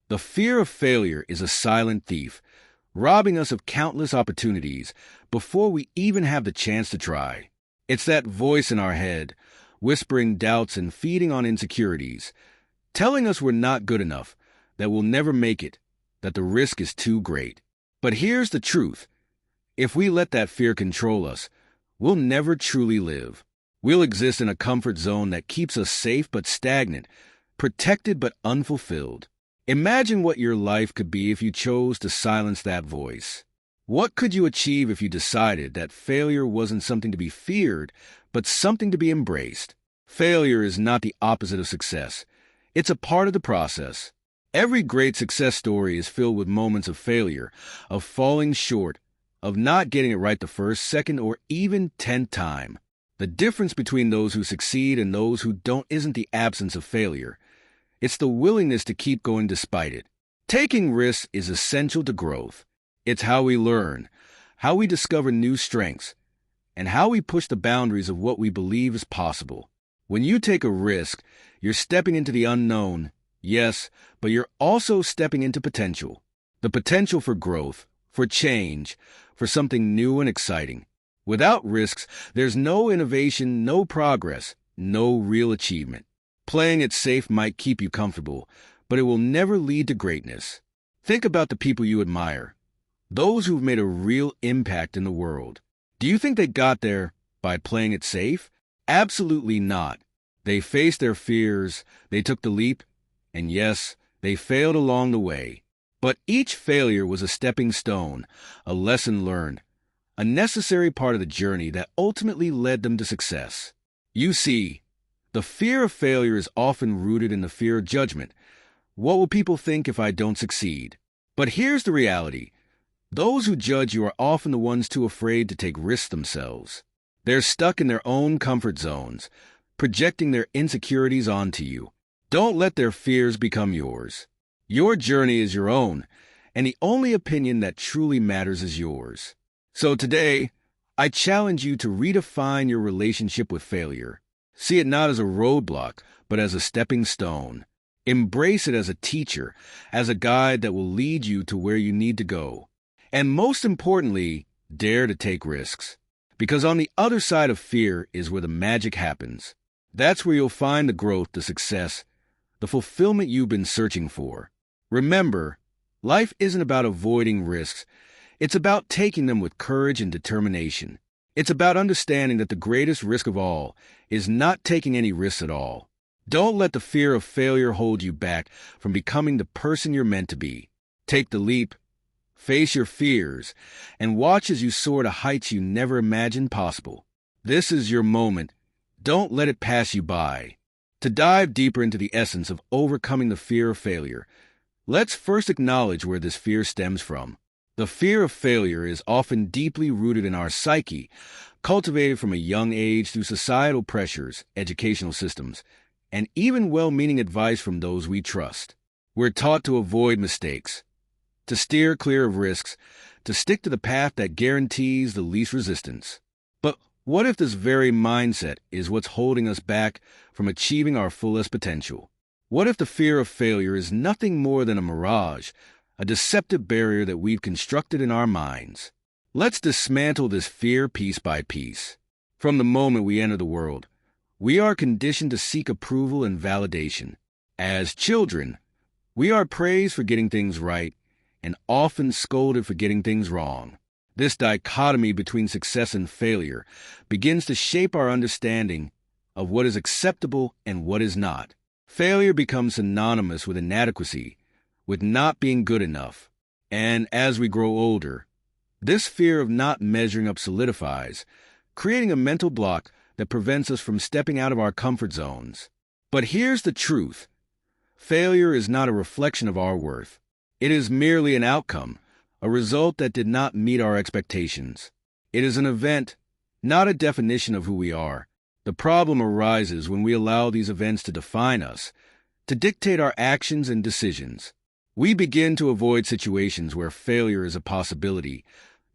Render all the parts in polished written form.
The fear of failure is a silent thief, robbing us of countless opportunities before we even have the chance to try. It's that voice in our head, whispering doubts and feeding on insecurities, telling us we're not good enough, that we'll never make it, that the risk is too great. But here's the truth. If we let that fear control us, we'll never truly live. We'll exist in a comfort zone that keeps us safe but stagnant, protected but unfulfilled. Imagine what your life could be if you chose to silence that voice. What could you achieve if you decided that failure wasn't something to be feared, but something to be embraced? Failure is not the opposite of success. It's a part of the process. Every great success story is filled with moments of failure, of falling short, of not getting it right the first, second, or even 10th time. The difference between those who succeed and those who don't isn't the absence of failure. It's the willingness to keep going despite it. Taking risks is essential to growth. It's how we learn, how we discover new strengths, and how we push the boundaries of what we believe is possible. When you take a risk, you're stepping into the unknown, yes, but you're also stepping into potential. The potential for growth, for change, for something new and exciting. Without risks, there's no innovation, no progress, no real achievement. Playing it safe might keep you comfortable, but it will never lead to greatness. Think about the people you admire, those who've made a real impact in the world. Do you think they got there by playing it safe? Absolutely not. They faced their fears, they took the leap, and yes, they failed along the way. But each failure was a stepping stone, a lesson learned, a necessary part of the journey that ultimately led them to success. You see, the fear of failure is often rooted in the fear of judgment. What will people think if I don't succeed? But here's the reality. Those who judge you are often the ones too afraid to take risks themselves. They're stuck in their own comfort zones, projecting their insecurities onto you. Don't let their fears become yours. Your journey is your own, and the only opinion that truly matters is yours. So today, I challenge you to redefine your relationship with failure. See it not as a roadblock, but as a stepping stone. Embrace it as a teacher, as a guide that will lead you to where you need to go. And most importantly, dare to take risks. Because on the other side of fear is where the magic happens. That's where you'll find the growth, the success, the fulfillment you've been searching for. Remember, life isn't about avoiding risks. It's about taking them with courage and determination. It's about understanding that the greatest risk of all is not taking any risks at all. Don't let the fear of failure hold you back from becoming the person you're meant to be. Take the leap, face your fears, and watch as you soar to heights you never imagined possible. This is your moment. Don't let it pass you by. To dive deeper into the essence of overcoming the fear of failure, let's first acknowledge where this fear stems from. The fear of failure is often deeply rooted in our psyche, cultivated from a young age through societal pressures, educational systems, and even well-meaning advice from those we trust. We're taught to avoid mistakes, to steer clear of risks, to stick to the path that guarantees the least resistance. But what if this very mindset is what's holding us back from achieving our fullest potential? What if the fear of failure is nothing more than a mirage, a deceptive barrier that we've constructed in our minds? Let's dismantle this fear piece by piece. From the moment we enter the world, we are conditioned to seek approval and validation. As children, we are praised for getting things right and often scolded for getting things wrong. This dichotomy between success and failure begins to shape our understanding of what is acceptable and what is not. Failure becomes synonymous with inadequacy, with not being good enough. And as we grow older, this fear of not measuring up solidifies, creating a mental block that prevents us from stepping out of our comfort zones. But here's the truth. Failure is not a reflection of our worth. It is merely an outcome, a result that did not meet our expectations. It is an event, not a definition of who we are. The problem arises when we allow these events to define us, to dictate our actions and decisions. We begin to avoid situations where failure is a possibility,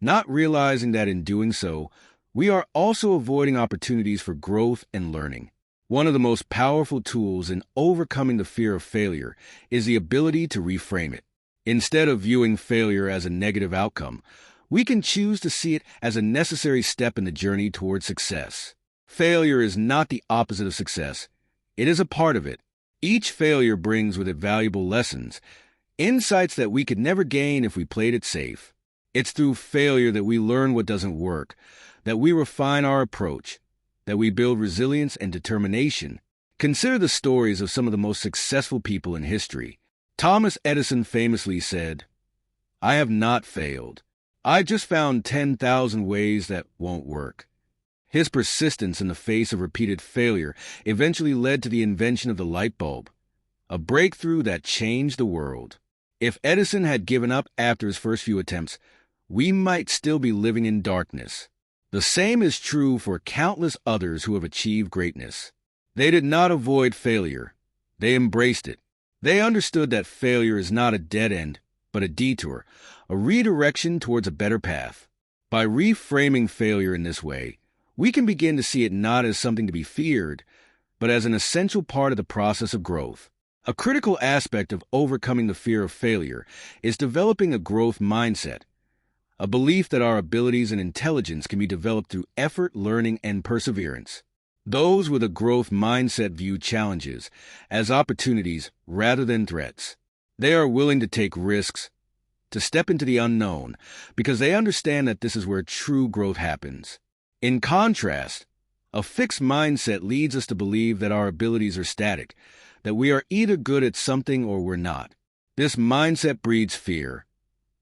not realizing that in doing so, we are also avoiding opportunities for growth and learning. One of the most powerful tools in overcoming the fear of failure is the ability to reframe it. Instead of viewing failure as a negative outcome, we can choose to see it as a necessary step in the journey toward success. Failure is not the opposite of success. It is a part of it. Each failure brings with it valuable lessons, insights that we could never gain if we played it safe. It's through failure that we learn what doesn't work, that we refine our approach, that we build resilience and determination. Consider the stories of some of the most successful people in history. Thomas Edison famously said, "I have not failed. I just found 10,000 ways that won't work." His persistence in the face of repeated failure eventually led to the invention of the light bulb, a breakthrough that changed the world. If Edison had given up after his first few attempts, we might still be living in darkness. The same is true for countless others who have achieved greatness. They did not avoid failure. They embraced it. They understood that failure is not a dead end, but a detour, a redirection towards a better path. By reframing failure in this way, we can begin to see it not as something to be feared, but as an essential part of the process of growth. A critical aspect of overcoming the fear of failure is developing a growth mindset, a belief that our abilities and intelligence can be developed through effort, learning, and perseverance. Those with a growth mindset view challenges as opportunities rather than threats. They are willing to take risks, to step into the unknown, because they understand that this is where true growth happens. In contrast, a fixed mindset leads us to believe that our abilities are static, that we are either good at something or we're not. This mindset breeds fear.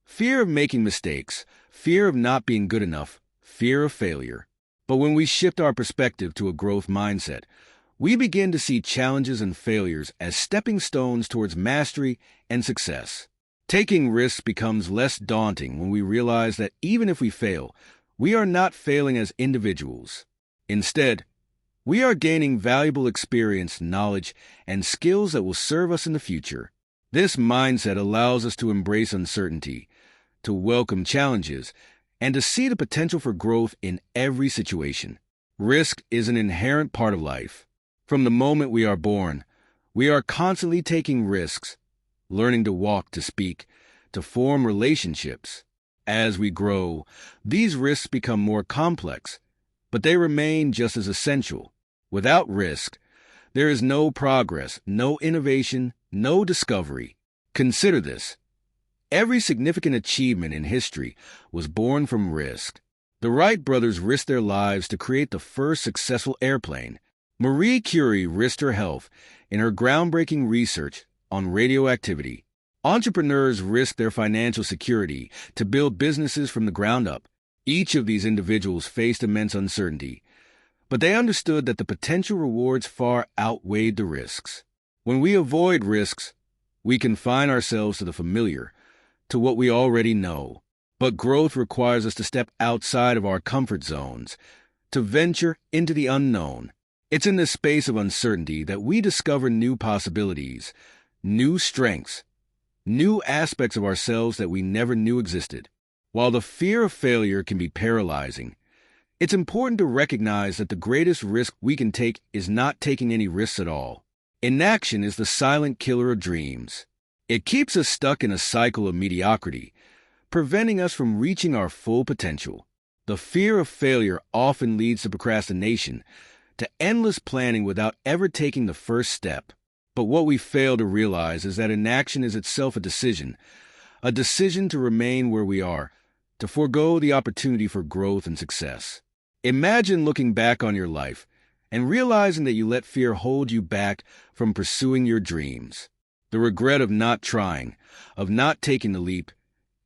Fear of making mistakes, fear of not being good enough, fear of failure. But when we shift our perspective to a growth mindset, we begin to see challenges and failures as stepping stones towards mastery and success. Taking risks becomes less daunting when we realize that even if we fail, we are not failing as individuals. Instead, we are gaining valuable experience, knowledge, and skills that will serve us in the future. This mindset allows us to embrace uncertainty, to welcome challenges, and to see the potential for growth in every situation. Risk is an inherent part of life. From the moment we are born, we are constantly taking risks, learning to walk, to speak, to form relationships. As we grow, these risks become more complex, but they remain just as essential. Without risk, there is no progress, no innovation, no discovery. Consider this. Every significant achievement in history was born from risk. The Wright brothers risked their lives to create the first successful airplane. Marie Curie risked her health in her groundbreaking research on radioactivity. Entrepreneurs risk their financial security to build businesses from the ground up. Each of these individuals faced immense uncertainty, but they understood that the potential rewards far outweighed the risks. When we avoid risks, we confine ourselves to the familiar, to what we already know. But growth requires us to step outside of our comfort zones, to venture into the unknown. It's in this space of uncertainty that we discover new possibilities, new strengths, new aspects of ourselves that we never knew existed. While the fear of failure can be paralyzing, it's important to recognize that the greatest risk we can take is not taking any risks at all. Inaction is the silent killer of dreams. It keeps us stuck in a cycle of mediocrity, preventing us from reaching our full potential. The fear of failure often leads to procrastination, to endless planning without ever taking the first step. But what we fail to realize is that inaction is itself a decision to remain where we are, to forego the opportunity for growth and success. Imagine looking back on your life and realizing that you let fear hold you back from pursuing your dreams. The regret of not trying, of not taking the leap,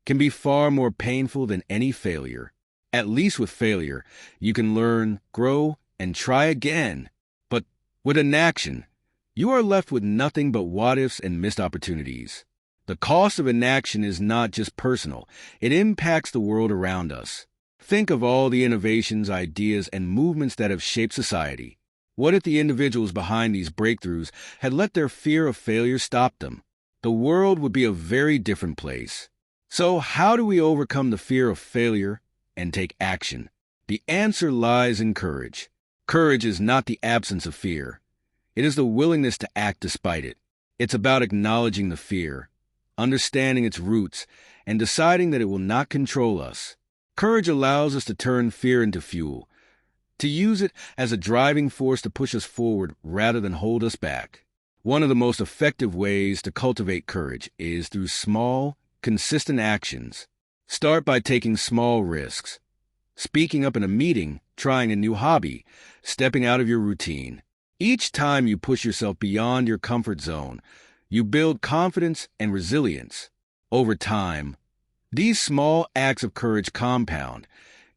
can be far more painful than any failure. At least with failure, you can learn, grow, and try again. But with inaction, you are left with nothing but what-ifs and missed opportunities. The cost of inaction is not just personal, it impacts the world around us. Think of all the innovations, ideas, and movements that have shaped society. What if the individuals behind these breakthroughs had let their fear of failure stop them? The world would be a very different place. So how do we overcome the fear of failure and take action? The answer lies in courage. Courage is not the absence of fear. It is the willingness to act despite it. It's about acknowledging the fear, understanding its roots, and deciding that it will not control us. Courage allows us to turn fear into fuel, to use it as a driving force to push us forward rather than hold us back. One of the most effective ways to cultivate courage is through small, consistent actions. Start by taking small risks. Speaking up in a meeting, trying a new hobby, stepping out of your routine. Each time you push yourself beyond your comfort zone, you build confidence and resilience. Over time, these small acts of courage compound,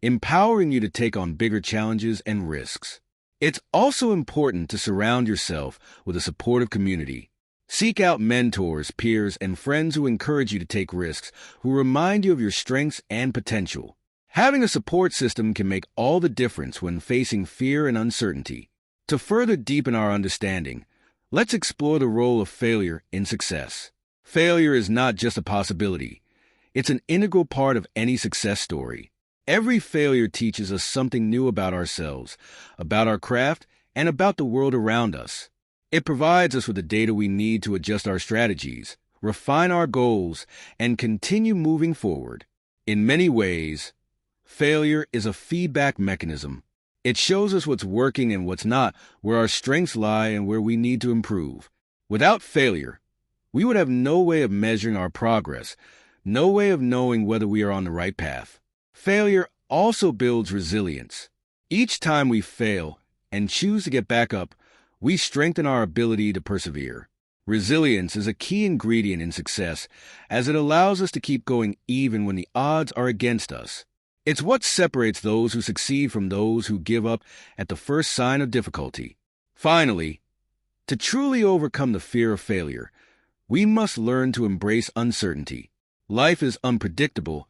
empowering you to take on bigger challenges and risks. It's also important to surround yourself with a supportive community. Seek out mentors, peers, and friends who encourage you to take risks, who remind you of your strengths and potential. Having a support system can make all the difference when facing fear and uncertainty. To further deepen our understanding, let's explore the role of failure in success. Failure is not just a possibility. It's an integral part of any success story. Every failure teaches us something new about ourselves, about our craft, and about the world around us. It provides us with the data we need to adjust our strategies, refine our goals, and continue moving forward. In many ways, failure is a feedback mechanism. It shows us what's working and what's not, where our strengths lie and where we need to improve. Without failure, we would have no way of measuring our progress, no way of knowing whether we are on the right path. Failure also builds resilience. Each time we fail and choose to get back up, we strengthen our ability to persevere. Resilience is a key ingredient in success, as it allows us to keep going even when the odds are against us. It's what separates those who succeed from those who give up at the first sign of difficulty. Finally, to truly overcome the fear of failure, we must learn to embrace uncertainty. Life is unpredictable,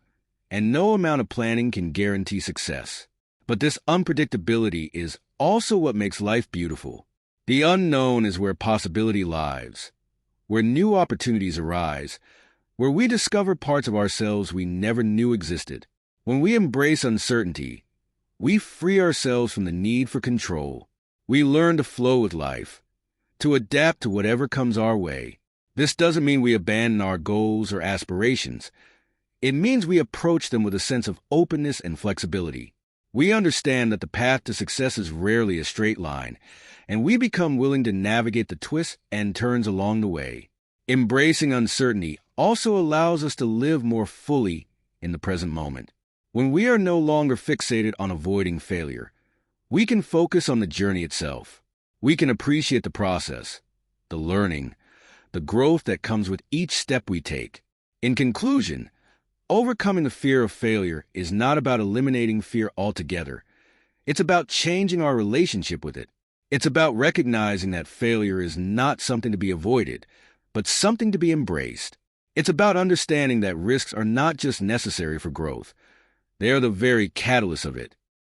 and no amount of planning can guarantee success. But this unpredictability is also what makes life beautiful. The unknown is where possibility lies, where new opportunities arise, where we discover parts of ourselves we never knew existed. When we embrace uncertainty, we free ourselves from the need for control. We learn to flow with life, to adapt to whatever comes our way. This doesn't mean we abandon our goals or aspirations. It means we approach them with a sense of openness and flexibility. We understand that the path to success is rarely a straight line, and we become willing to navigate the twists and turns along the way. Embracing uncertainty also allows us to live more fully in the present moment. When we are no longer fixated on avoiding failure, we can focus on the journey itself. We can appreciate the process, the learning, the growth that comes with each step we take. In conclusion, overcoming the fear of failure is not about eliminating fear altogether. It's about changing our relationship with it. It's about recognizing that failure is not something to be avoided, but something to be embraced. It's about understanding that risks are not just necessary for growth. They are the very catalyst of it.